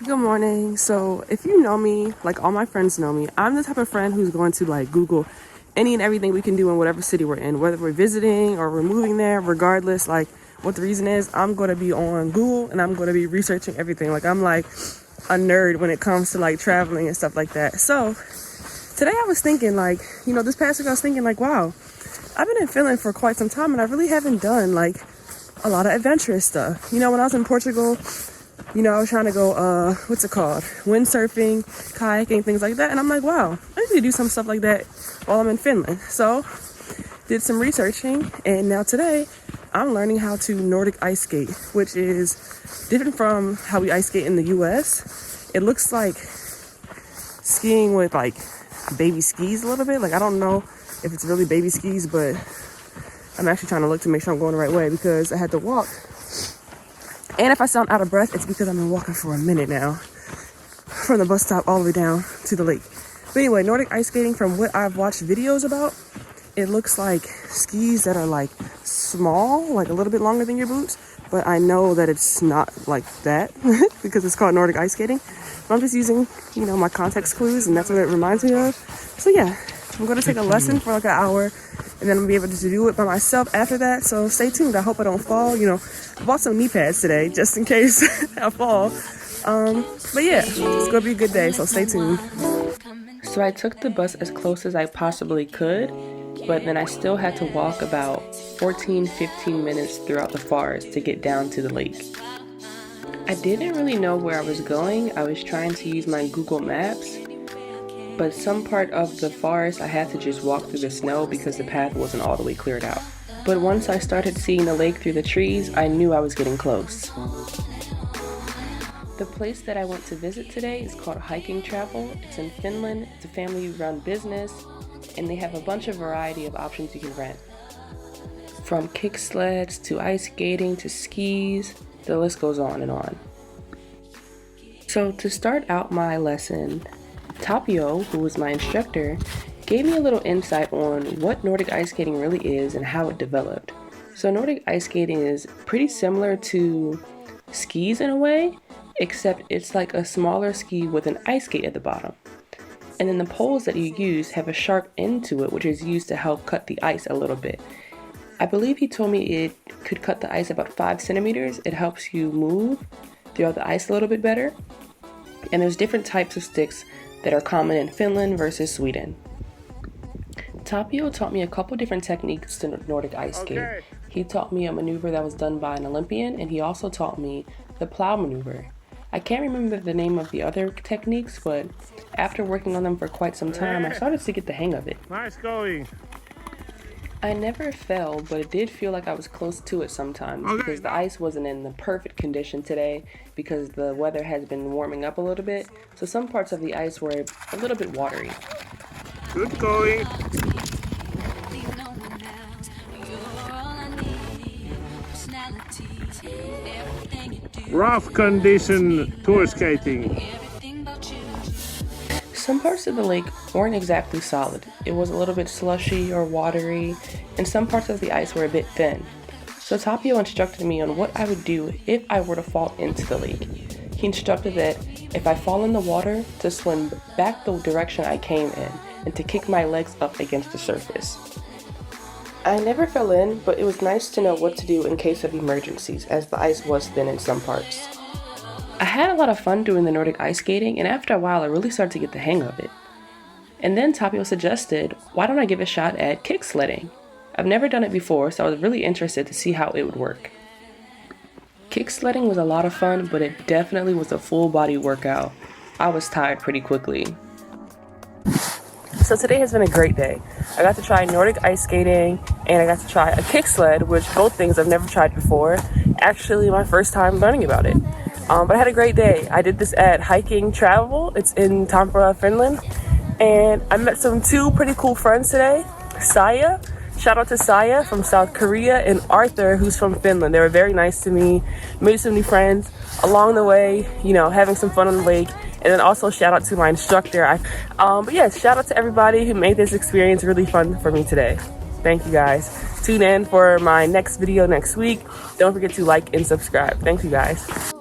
Good morning. So if you know me, like all my friends know me, I'm the type of friend who's going to like Google any and everything we can do in whatever city we're in, whether we're visiting or we're moving there, regardless like what the reason is. I'm going to be on Google and I'm going to be researching everything. Like I'm like a nerd when it comes to like traveling and stuff like that. So today I was thinking like, this past week I was thinking like, wow, I've been in Finland for quite some time and I really haven't done like a lot of adventurous stuff. When I was in Portugal, I was trying to go, what's it called? Windsurfing, kayaking, things like that. And I'm like, wow, I need to do some stuff like that while I'm in Finland. So did some researching. And now today I'm learning how to Nordic ice skate, which is different from how we ice skate in the US. It looks like skiing with like baby skis a little bit. Like, I don't know if it's really baby skis, but I'm actually trying to look to make sure I'm going the right way because I had to walk. And if I sound out of breath, it's because I've been walking for a minute now from the bus stop all the way down to the lake. But anyway, Nordic ice skating, from what I've watched videos about, it looks like skis that are like small, like a little bit longer than your boots. But I know that it's not like that because it's called Nordic ice skating. But I'm just using, my context clues, and that's what it reminds me of. So yeah, I'm going to take a lesson for like an hour. And then I'm going to be able to do it by myself after that. So stay tuned. I hope I don't fall. I bought some knee pads today just in case I fall. But yeah, it's going to be a good day. So stay tuned. So I took the bus as close as I possibly could. But then I still had to walk about 15 minutes throughout the forest to get down to the lake. I didn't really know where I was going. I was trying to use my Google Maps. But some part of the forest I had to just walk through the snow because the path wasn't all the way cleared out. But once I started seeing the lake through the trees, I knew I was getting close. The place that I went to visit today is called Hiking Travel. It's in Finland. It's a family-run business, and they have a bunch of variety of options you can rent. From kick sleds to ice skating to skis, the list goes on and on. So to start out my lesson, Tapio, who was my instructor, gave me a little insight on what Nordic ice skating really is and how it developed. So Nordic ice skating is pretty similar to skis in a way, except it's like a smaller ski with an ice skate at the bottom. And then the poles that you use have a sharp end to it, which is used to help cut the ice a little bit. I believe he told me it could cut the ice about 5 centimeters. It helps you move throughout the ice a little bit better. And there's different types of sticks that are common in Finland versus Sweden. Tapio taught me a couple different techniques to Nordic ice skate. Okay. He taught me a maneuver that was done by an Olympian, and he also taught me the plow maneuver. I can't remember the name of the other techniques, but after working on them for quite some time, I started to get the hang of it. Nice going. I never fell, but it did feel like I was close to it sometimes because the ice wasn't in the perfect condition today because the weather has been warming up a little bit. So some parts of the ice were a little bit watery. Good going. Rough condition tour skating. Some parts of the lake weren't exactly solid. It was a little bit slushy or watery, and some parts of the ice were a bit thin. So Tapio instructed me on what I would do if I were to fall into the lake. He instructed that if I fall in the water, to swim back the direction I came in, and to kick my legs up against the surface. I never fell in, but it was nice to know what to do in case of emergencies, as the ice was thin in some parts. I had a lot of fun doing the Nordic ice skating, and after a while I really started to get the hang of it. And then Tapio suggested, why don't I give a shot at kick sledding? I've never done it before, so I was really interested to see how it would work. Kick sledding was a lot of fun, but it definitely was a full body workout. I was tired pretty quickly. So today has been a great day. I got to try Nordic ice skating, and I got to try a kick sled, which both things I've never tried before. Actually, my first time learning about it. But I had a great day. I did this at Hiking Travel. It's in Tampere, Finland. And I met two pretty cool friends today. Saya, shout out to Saya from South Korea, and Arthur, who's from Finland. They were very nice to me. Made some new friends along the way, having some fun on the lake. And then also shout out to my instructor. But yeah, shout out to everybody who made this experience really fun for me today. Thank you guys. Tune in for my next video next week. Don't forget to like and subscribe. Thank you guys.